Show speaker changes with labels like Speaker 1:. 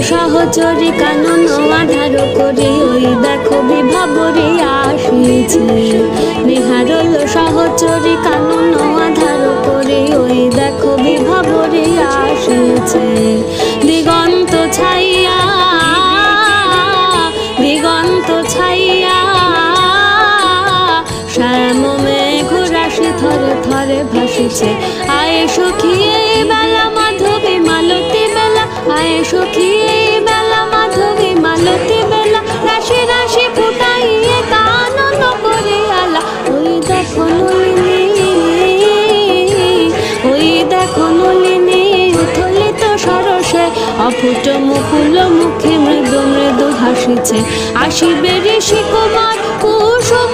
Speaker 1: সহচরী কানন আধার করি ওই দেখো বিভাবরী আসিছে। নিহারল সহচরী কানন আধার করি ওই দেখো বিভাবরী আসিছে। দিগন্ত ছাইয়া দিগন্ত ছাইয়া শ্যাম মেঘ রাশি থরে থরে ভাসিছে। আয় সখী এই বেলা মাধবী মালতী বেলা, আয় সখী এই বেলা মাধবী মালতী বেলা, রাশি রাশি ফুটাইয়ে কানন করে আলা। ওই দেখো নলিনী, ওই দেখো নলিনী উথলিত সরসে, অফুট মুকুল মুখে মৃদু মৃদু হাসিছে। আসিবে ঋষি কুমার কুসুম